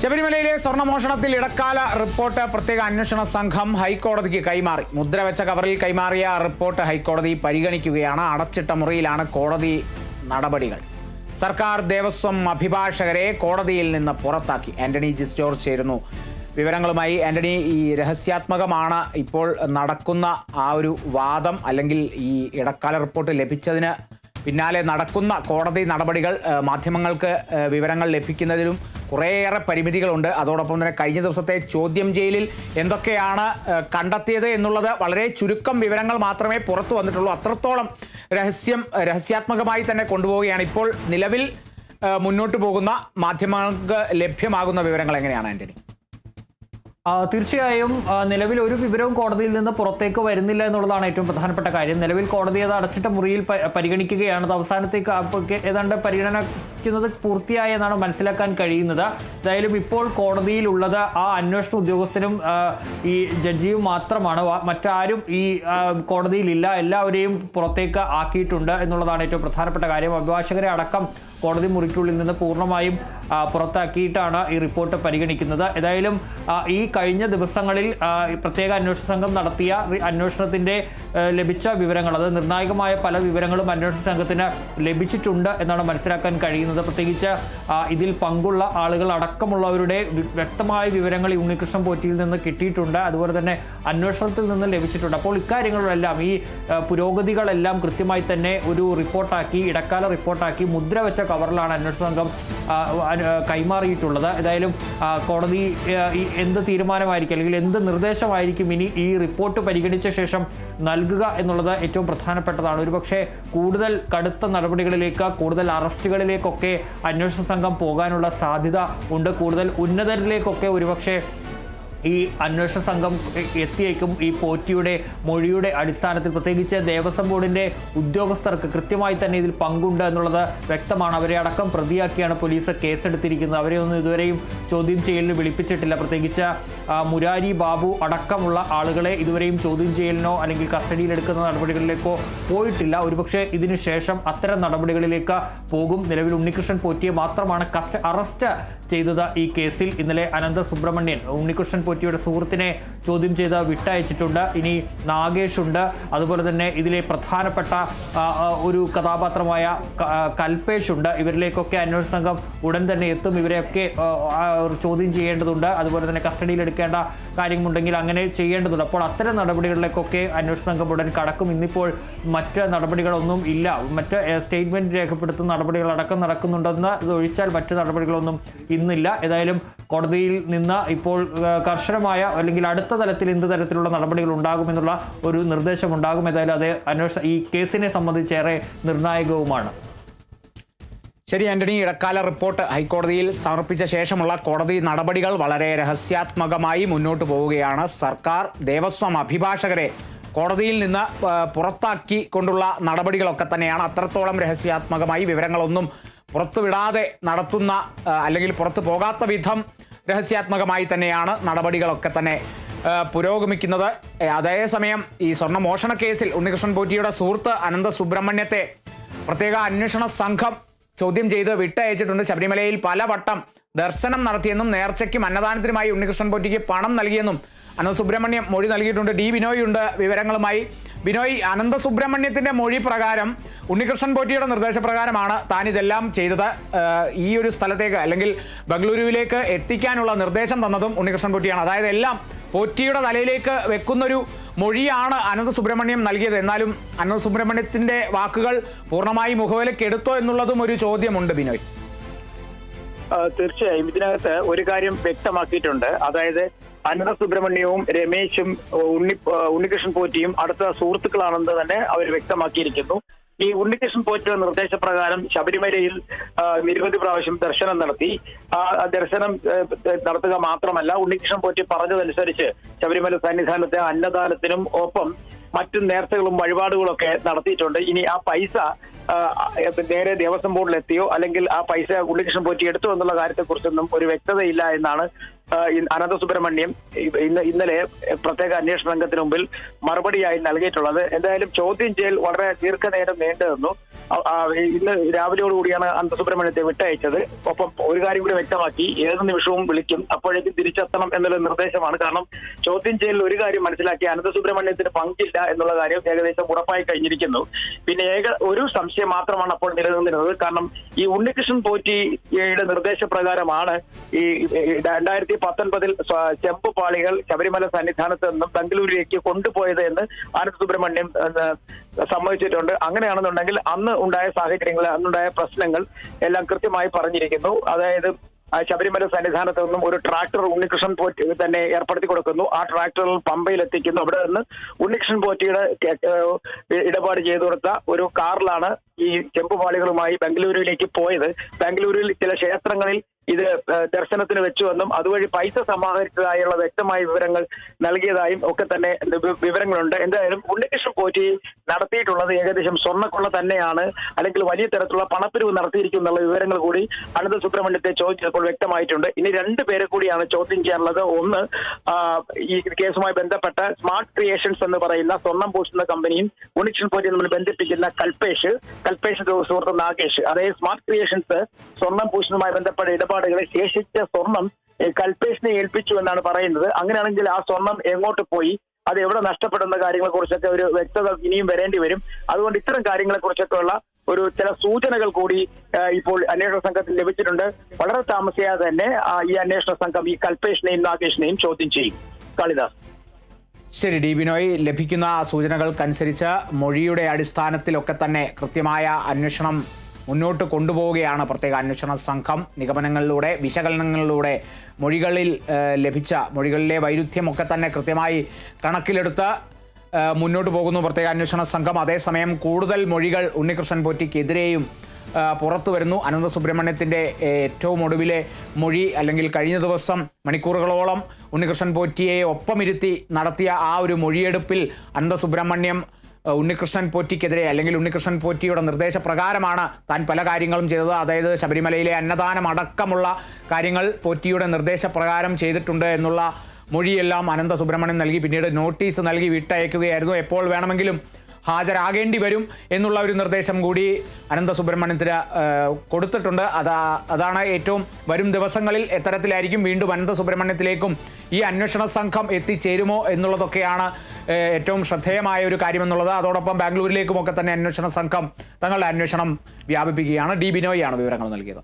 ശബരിമലയിലെ സ്വർണ്ണമോഷണത്തിൽ ഇടക്കാല റിപ്പോർട്ട് പ്രത്യേക അന്വേഷണ സംഘം ഹൈക്കോടതിക്ക് കൈമാറി. മുദ്രവെച്ച കവറിൽ കൈമാറിയ റിപ്പോർട്ട് ഹൈക്കോടതി പരിഗണിക്കുകയാണ്. അടച്ചിട്ട മുറിയിലാണ് കോടതി നടപടികൾ. സർക്കാർ ദേവസ്വം അഭിഭാഷകരെ കോടതിയിൽ നിന്ന് പുറത്താക്കി. ആന്റണി ജി ജോർജ് ചേരുന്നു വിവരങ്ങളുമായി. ആന്റണി, ഈ രഹസ്യാത്മകമാണ് ഇപ്പോൾ നടക്കുന്ന ആ ഒരു വാദം, അല്ലെങ്കിൽ ഈ ഇടക്കാല റിപ്പോർട്ട് ലഭിച്ചതിന് പിന്നാലെ നടക്കുന്ന കോടതി നടപടികൾ, മാധ്യമങ്ങൾക്ക് വിവരങ്ങൾ ലഭിക്കുന്നതിലും കുറേയേറെ പരിമിതികളുണ്ട്. അതോടൊപ്പം തന്നെ കഴിഞ്ഞ ദിവസത്തെ ചോദ്യം ചെയ്യലിൽ എന്തൊക്കെയാണ് കണ്ടെത്തിയത് എന്നുള്ളത് വളരെ ചുരുക്കം വിവരങ്ങൾ മാത്രമേ പുറത്തു വന്നിട്ടുള്ളൂ. അത്രത്തോളം രഹസ്യാത്മകമായി തന്നെ കൊണ്ടുപോവുകയാണ്. ഇപ്പോൾ നിലവിൽ മുന്നോട്ട് പോകുന്ന മാധ്യമങ്ങൾക്ക് ലഭ്യമാകുന്ന വിവരങ്ങൾ എങ്ങനെയാണ് ആന്റണി? തീർച്ചയായും നിലവിൽ ഒരു വിവരവും കോടതിയിൽ നിന്ന് പുറത്തേക്ക് വരുന്നില്ല എന്നുള്ളതാണ് ഏറ്റവും പ്രധാനപ്പെട്ട കാര്യം. നിലവിൽ കോടതി അത് അടച്ചിട്ട മുറിയിൽ പരിഗണിക്കുകയാണ്. അത് അവസാനത്തേക്ക് ഏതാണ്ട് പരിഗണിക്കുന്നത് പൂർത്തിയായി എന്നാണ് മനസ്സിലാക്കാൻ കഴിയുന്നത്. എന്തായാലും ഇപ്പോൾ കോടതിയിലുള്ളത് ആ അന്വേഷണ ഉദ്യോഗസ്ഥനും ഈ ജഡ്ജിയും മാത്രമാണ്. മറ്റാരും ഈ കോടതിയിലില്ല. എല്ലാവരെയും പുറത്തേക്ക് ആക്കിയിട്ടുണ്ട് എന്നുള്ളതാണ് ഏറ്റവും പ്രധാനപ്പെട്ട കാര്യം. അഭിഭാഷകരെ അടക്കം കോടതി മുറിക്കുള്ളിൽ നിന്ന് പൂർണ്ണമായും പുറത്താക്കിയിട്ടാണ് ഈ റിപ്പോർട്ട് പരിഗണിക്കുന്നത്. ഏതായാലും ഈ കഴിഞ്ഞ ദിവസങ്ങളിൽ പ്രത്യേക അന്വേഷണ സംഘം നടത്തിയ അന്വേഷണത്തിൻ്റെ ലഭിച്ച വിവരങ്ങൾ, അത് നിർണായകമായ പല വിവരങ്ങളും അന്വേഷണ സംഘത്തിന് ലഭിച്ചിട്ടുണ്ട് എന്നാണ് മനസ്സിലാക്കാൻ കഴിയുന്നത്. പ്രത്യേകിച്ച് ഇതിൽ പങ്കുള്ള ആളുകൾ അടക്കമുള്ളവരുടെ വ്യക്തമായ വിവരങ്ങൾ ഈ ഉണ്ണികൃഷ്ണൻ പോറ്റിയിൽ നിന്ന് കിട്ടിയിട്ടുണ്ട്. അതുപോലെ തന്നെ അന്വേഷണത്തിൽ നിന്ന് ലഭിച്ചിട്ടുണ്ട്. അപ്പോൾ ഇക്കാര്യങ്ങളെല്ലാം, ഈ പുരോഗതികളെല്ലാം കൃത്യമായി തന്നെ ഒരു റിപ്പോർട്ടാക്കി, ഇടക്കാല റിപ്പോർട്ടാക്കി മുദ്രവെച്ച കവറിലാണ് അന്വേഷണ സംഘം കൈമാറിയിട്ടുള്ളത്. ഏതായാലും കോടതി എന്ത് തീരുമാനമായിരിക്കും, അല്ലെങ്കിൽ എന്ത് നിർദ്ദേശമായിരിക്കും ഇനി ഈ റിപ്പോർട്ട് പരിഗണിച്ച ശേഷം നൽകുക എന്നുള്ളത് ഏറ്റവും പ്രധാനപ്പെട്ടതാണ്. ഒരുപക്ഷെ കൂടുതൽ കടുത്ത നടപടികളിലേക്ക്, കൂടുതൽ അറസ്റ്റുകളിലേക്കൊക്കെ അന്വേഷണ സംഘം പോകാനുള്ള സാധ്യത ഉണ്ട്. കൂടുതൽ ഉന്നതരിലേക്കൊക്കെ ഒരുപക്ഷെ ഈ അന്വേഷണ സംഘം എത്തിയേക്കും. ഈ പോറ്റിയുടെ മൊഴിയുടെ അടിസ്ഥാനത്തിൽ പ്രത്യേകിച്ച് ദേവസ്വം ബോർഡിൻ്റെ ഉദ്യോഗസ്ഥർക്ക് കൃത്യമായി തന്നെ ഇതിൽ പങ്കുണ്ട് എന്നുള്ളത് വ്യക്തമാണ്. അവരെ അടക്കം പ്രതിയാക്കിയാണ് പോലീസ് കേസെടുത്തിരിക്കുന്നത്. അവരെ ഒന്നും ഇതുവരെയും ചോദ്യം ചെയ്യലിന് വിളിപ്പിച്ചിട്ടില്ല. പ്രത്യേകിച്ച് മുരാരി ബാബു അടക്കമുള്ള ആളുകളെ ഇതുവരെയും ചോദ്യം ചെയ്യലിനോ അല്ലെങ്കിൽ കസ്റ്റഡിയിലെടുക്കുന്ന നടപടികളിലേക്കോ പോയിട്ടില്ല. ഒരുപക്ഷെ ഇതിനു ശേഷം അത്തരം നടപടികളിലേക്ക് പോകും. നിലവിൽ ഉണ്ണികൃഷ്ണൻ പോറ്റിയെ മാത്രമാണ് അറസ്റ്റ് ചെയ്തത് ഈ കേസിൽ. ഇന്നലെ അനന്ത സുബ്രഹ്മണ്യൻ ഉണ്ണികൃഷ്ണൻ പോറ്റിയുടെ സുഹൃത്തിനെ ചോദ്യം ചെയ്ത് വിട്ടയച്ചിട്ടുണ്ട്. ഇനി നാഗേഷ് ഉണ്ട്. അതുപോലെ തന്നെ ഇതിലെ പ്രധാനപ്പെട്ട ഒരു കഥാപാത്രമായ കൽപേഷ് ഉണ്ട്. ഇവരിലേക്കൊക്കെ അന്വേഷണ സംഘം ഉടൻ തന്നെ എത്തും. ഇവരെയൊക്കെ ചോദ്യം ചെയ്യേണ്ടതുണ്ട്. അതുപോലെ തന്നെ കസ്റ്റഡിയിൽ എടുക്കേണ്ട കാര്യമുണ്ടെങ്കിൽ അങ്ങനെ ചെയ്യേണ്ടതുണ്ട്. അപ്പോൾ അത്തരം നടപടികളിലേക്കൊക്കെ അന്വേഷണ സംഘം ഉടൻ കടക്കും. ഇന്നിപ്പോൾ മറ്റ് നടപടികളൊന്നും ഇല്ല. മറ്റ് സ്റ്റേറ്റ്മെന്റ് രേഖപ്പെടുത്തുന്ന നടപടികളടക്കം നടക്കുന്നുണ്ടെന്ന് ഒഴിച്ചാൽ മറ്റ് നടപടികളൊന്നും ഇന്നില്ല. ഏതായാലും കോടതിയിൽ നിന്ന് ഇപ്പോൾ കർശനമായ, അല്ലെങ്കിൽ അടുത്ത തലത്തിൽ എന്ത് തരത്തിലുള്ള നടപടികൾ ഉണ്ടാകുമെന്നുള്ള ഒരു നിർദ്ദേശം ഉണ്ടാകും. ഏതായാലും അത് ഈ കേസിനെ സംബന്ധിച്ചേറെ നിർണായകവുമാണ്. ശരി ആന്റണി, ഇടക്കാല റിപ്പോർട്ട് ഹൈക്കോടതിയിൽ സമർപ്പിച്ച ശേഷമുള്ള കോടതി നടപടികൾ വളരെ രഹസ്യാത്മകമായി മുന്നോട്ട് പോവുകയാണ്. സർക്കാർ ദേവസ്വം അഭിഭാഷകരെ കോടതിയിൽ നിന്ന് പുറത്താക്കിക്കൊണ്ടുള്ള നടപടികളൊക്കെ തന്നെയാണ്. അത്രത്തോളം രഹസ്യാത്മകമായി വിവരങ്ങളൊന്നും പുറത്തുവിടാതെ നടത്തുന്ന, അല്ലെങ്കിൽ പുറത്തു പോകാത്ത വിധം രഹസ്യാത്മകമായി തന്നെയാണ് നടപടികളൊക്കെ തന്നെ പുരോഗമിക്കുന്നത്. അതേസമയം ഈ സ്വർണ്ണമോഷണ കേസിൽ ഉണ്ണികൃഷ്ണൻ പോറ്റിയുടെ സുഹൃത്ത് അനന്ത സുബ്രഹ്മണ്യത്തെ പ്രത്യേക അന്വേഷണ സംഘം ചോദ്യം ചെയ്ത് വിട്ടയച്ചിട്ടുണ്ട്. ശബരിമലയിൽ പലവട്ടം ദർശനം നടത്തിയെന്നും നേർച്ചയ്ക്കും അന്നദാനത്തിനുമായി ഉണ്ണികൃഷ്ണൻ പോറ്റിക്ക് പണം നൽകിയെന്നും അനന്ത സുബ്രഹ്മണ്യം മൊഴി നൽകിയിട്ടുണ്ട്. ഡി ബിനോയ് ഉണ്ട് വിവരങ്ങളുമായി. ബിനോയ്, അനന്ത സുബ്രഹ്മണ്യത്തിൻ്റെ മൊഴി പ്രകാരം ഉണ്ണികൃഷ്ണൻ പോറ്റിയുടെ നിർദ്ദേശപ്രകാരമാണ് താൻ ഇതെല്ലാം ചെയ്തത്. ഈ ഒരു സ്ഥലത്തേക്ക്, അല്ലെങ്കിൽ ബംഗളൂരുവിലേക്ക് എത്തിക്കാനുള്ള നിർദ്ദേശം തന്നതും ഉണ്ണികൃഷ്ണൻ പോറ്റിയാണ്. അതായത് എല്ലാം പോറ്റിയുടെ തലയിലേക്ക് വെക്കുന്നൊരു മൊഴിയാണ് അനന്ത സുബ്രഹ്മണ്യം നൽകിയത്. എന്നാലും അനന്ത സുബ്രഹ്മണ്യത്തിൻ്റെ വാക്കുകൾ പൂർണ്ണമായി മുഖവിലേക്ക് എടുത്തോ എന്നുള്ളതും ഒരു ചോദ്യമുണ്ട് ബിനോയ്. തീർച്ചയായും ഇതിനകത്ത് ഒരു കാര്യം വ്യക്തമാക്കിയിട്ടുണ്ട്. അതായത് അനന്ത സുബ്രഹ്മണ്യവും രമേശും ഉണ്ണികൃഷ്ണൻ പോറ്റിയും അടുത്ത സുഹൃത്തുക്കളാണെന്ന് തന്നെ അവർ വ്യക്തമാക്കിയിരിക്കുന്നു. ഈ ഉണ്ണികൃഷ്ണൻ പോറ്റിയുടെ നിർദ്ദേശപ്രകാരം ശബരിമലയിൽ നിരവധി പ്രാവശ്യം ദർശനം നടത്തി. ആ ദർശനം നടത്തുക മാത്രമല്ല, ഉണ്ണികൃഷ്ണൻ പോറ്റി പറഞ്ഞതനുസരിച്ച് ശബരിമല സന്നിധാനത്തെ അന്നദാനത്തിനും ഒപ്പം മറ്റു നേർച്ചകളും വഴിപാടുകളൊക്കെ നടത്തിയിട്ടുണ്ട്. ഇനി ആ പൈസ നേരെ ദേവസ്വം ബോർഡിലെത്തിയോ അല്ലെങ്കിൽ ആ പൈസ ഉണ്ണികൃഷ്ണൻ പോറ്റി എടുത്തോ എന്നുള്ള കാര്യത്തെക്കുറിച്ചൊന്നും ഒരു വ്യക്തതയില്ല എന്നാണ് അനന്തസുബ്രഹ്മണ്യം ഇന്നലെ പ്രത്യേക അന്വേഷണ സംഘത്തിന് മുമ്പിൽ മറുപടിയായി നൽകിയിട്ടുള്ളത്. എന്തായാലും ചോദ്യം ചെയ്യൽ വളരെ ദീർഘനേരം നീണ്ടു നിന്നു. ഇന്ന് രാവിലെയോടുകൂടിയാണ് അനന്തസുബ്രഹ്മണ്യത്തെ വിട്ടയച്ചത്. ഒപ്പം ഒരു കാര്യം കൂടി വ്യക്തമാക്കി, ഏത് നിമിഷവും വിളിക്കും, അപ്പോഴേക്കും തിരിച്ചെത്തണം എന്നുള്ള നിർദ്ദേശമാണ്. കാരണം ചോദ്യം ചെയ്യലിൽ ഒരു കാര്യം മനസ്സിലാക്കി, അനന്തസുബ്രഹ്മണ്യത്തിന് പങ്കില്ല എന്നുള്ള കാര്യം ഏകദേശം ഉറപ്പായി കഴിഞ്ഞിരിക്കുന്നു. പിന്നെ ഒരു സംശയം മാത്രമാണ് അപ്പോൾ നിലനിന്നിരുന്നത്. കാരണം ഈ ഉണ്ണികൃഷ്ണൻ പോറ്റിയുടെ നിർദ്ദേശപ്രകാരമാണ് ഈ 2019 ചെമ്പ് പാളികൾ ശബരിമല സന്നിധാനത്ത് നിന്നും ബംഗളൂരുവിലേക്ക് കൊണ്ടുപോയത് എന്ന് അനന്തസുബ്രഹ്മണ്യം സമ്മതിച്ചിട്ടുണ്ട്. അങ്ങനെയാണെന്നുണ്ടെങ്കിൽ അന്ന് ഉണ്ടായ സാഹചര്യങ്ങൾ, അന്നുണ്ടായ പ്രശ്നങ്ങൾ എല്ലാം കൃത്യമായി പറഞ്ഞിരിക്കുന്നു. അതായത് ശബരിമല സന്നിധാനത്ത് നിന്നും ഒരു ട്രാക്ടർ ഉണ്ണികൃഷ്ണൻ പോറ്റി തന്നെ ഏർപ്പെടുത്തി കൊടുക്കുന്നു. ആ ട്രാക്ടറിൽ പമ്പയിൽ എത്തിക്കുന്നു. അവിടെ നിന്ന് ഉണ്ണികൃഷ്ണൻ പോറ്റിയുടെ ഇടപാട് ചെയ്തു കൊടുത്ത ഒരു കാറിലാണ് ഈ ചെമ്പുപാളികളുമായി ബംഗളൂരുവിലേക്ക് പോയത്. ബംഗളൂരുവിൽ ചില ക്ഷേത്രങ്ങളിൽ ഇത് ദർശനത്തിന് വെച്ചുവെന്നും അതുവഴി പൈസ സമാഹരിച്ചതായുള്ള വ്യക്തമായ വിവരങ്ങൾ നൽകിയതായും ഒക്കെ തന്നെ വിവരങ്ങളുണ്ട്. എന്തായാലും ഉണ്ണികൃഷ്ണൻ പോറ്റി നടത്തിയിട്ടുള്ളത് ഏകദേശം സ്വർണ്ണക്കൊള്ള തന്നെയാണ്, അല്ലെങ്കിൽ വലിയ തരത്തിലുള്ള പണപ്പിരിവ് നടത്തിയിരിക്കും എന്നുള്ള വിവരങ്ങൾ കൂടി അനന്തസുബ്രഹ്മണ്യത്തെ ചോദിച്ചപ്പോൾ വ്യക്തമായിട്ടുണ്ട്. ഇനി 2 പേരെ കൂടിയാണ് ചോദ്യം ചെയ്യാനുള്ളത്. ഒന്ന്, ഈ കേസുമായി ബന്ധപ്പെട്ട സ്മാർട്ട് ക്രിയേഷൻസ് എന്ന് പറയുന്ന സ്വർണം പൂശുന്ന കമ്പനിയും ഉണ്ണികൃഷ്ണൻ പോറ്റി തമ്മിൽ ബന്ധിപ്പിക്കുന്ന കൽപേഷ് സുഹൃത്ത് നാഗേഷ്. അതായത് സ്മാർട്ട് ക്രിയേഷൻസ് സ്വർണം പൂശുന്നതുമായി ബന്ധപ്പെട്ട ഇടപാടുകളിൽ ശേഷിച്ച സ്വർണം കൽപേഷിനെ ഏൽപ്പിച്ചു എന്നാണ് പറയുന്നത്. അങ്ങനെയാണെങ്കിൽ ആ സ്വർണം എങ്ങോട്ട് പോയി, അത് എവിടെ നഷ്ടപ്പെടുന്ന കാര്യങ്ങളെ കുറിച്ചൊക്കെ ഒരു വ്യക്തത ഇനിയും വരേണ്ടി വരും. അതുകൊണ്ട് ഇത്തരം കാര്യങ്ങളെ കുറിച്ചൊക്കെ ഉള്ള ചില സൂചനകൾ കൂടി ഇപ്പോൾ അന്വേഷണ സംഘത്തിൽ ലഭിച്ചിട്ടുണ്ട്. വളരെ താമസിയാതെ തന്നെ ഈ അന്വേഷണ സംഘം ഈ കൽപേഷിനെയും നാഗേഷിനെയും ചോദ്യം ചെയ്യും. കാളിദാസ്. ശരി ഡി ബിനോയ്, ലഭിക്കുന്ന സൂചനകൾക്കനുസരിച്ച് മൊഴിയുടെ അടിസ്ഥാനത്തിലൊക്കെ തന്നെ കൃത്യമായ അന്വേഷണം മുന്നോട്ട് കൊണ്ടുപോവുകയാണ് പ്രത്യേക അന്വേഷണ സംഘം. നിഗമനങ്ങളിലൂടെ, വിശകലനങ്ങളിലൂടെ മൊഴികളിലെ വൈരുദ്ധ്യമൊക്കെ തന്നെ കൃത്യമായി കണക്കിലെടുത്ത് മുന്നോട്ട് പോകുന്നു പ്രത്യേക അന്വേഷണ സംഘം. അതേസമയം കൂടുതൽ മൊഴികൾ ഉണ്ണികൃഷ്ണൻ പോറ്റിക്കെതിരെയും പുറത്തു വരുന്നു. അനന്തസുബ്രഹ്മണ്യത്തിൻ്റെ ഏറ്റവും ഒടുവിലെ മൊഴി, അല്ലെങ്കിൽ കഴിഞ്ഞ ദിവസം മണിക്കൂറുകളോളം ഉണ്ണികൃഷ്ണൻ പോറ്റിയെ ഒപ്പമിരുത്തി നടത്തിയ ആ ഒരു മൊഴിയെടുപ്പിൽ അനന്തസുബ്രഹ്മണ്യം ഉണ്ണികൃഷ്ണൻ പോറ്റിക്കെതിരെ, അല്ലെങ്കിൽ ഉണ്ണികൃഷ്ണൻ പോറ്റിയുടെ നിർദ്ദേശപ്രകാരമാണ് താൻ പല കാര്യങ്ങളും ചെയ്തത്, അതായത് ശബരിമലയിലെ അന്നദാനം അടക്കമുള്ള കാര്യങ്ങൾ പോറ്റിയുടെ നിർദ്ദേശപ്രകാരം ചെയ്തിട്ടുണ്ട് എന്നുള്ള മൊഴിയെല്ലാം അനന്തസുബ്രഹ്മണ്യം നൽകി. പിന്നീട് നോട്ടീസ് നൽകി വിട്ടയക്കുകയായിരുന്നു. എപ്പോൾ വേണമെങ്കിലും ഹാജരാകേണ്ടി വരും എന്നുള്ള ഒരു നിർദ്ദേശം കൂടി അനന്തസുബ്രഹ്മണ്യത്തിന് കൊടുത്തിട്ടുണ്ട്. അതാണ് ഏറ്റവും വരും ദിവസങ്ങളിൽ എത്തരത്തിലായിരിക്കും വീണ്ടും അനന്തസുബ്രഹ്മണ്യത്തിലേക്കും ഈ അന്വേഷണ സംഘം എത്തിച്ചേരുമോ എന്നുള്ളതൊക്കെയാണ് ഏറ്റവും ശ്രദ്ധേയമായ ഒരു കാര്യമെന്നുള്ളത്. അതോടൊപ്പം ബാംഗ്ലൂരിലേക്കുമൊക്കെ തന്നെ അന്വേഷണ സംഘം തങ്ങളുടെ അന്വേഷണം വ്യാപിപ്പിക്കുകയാണ്. ഡി ബിനോയാണ് വിവരങ്ങൾ നൽകിയത്.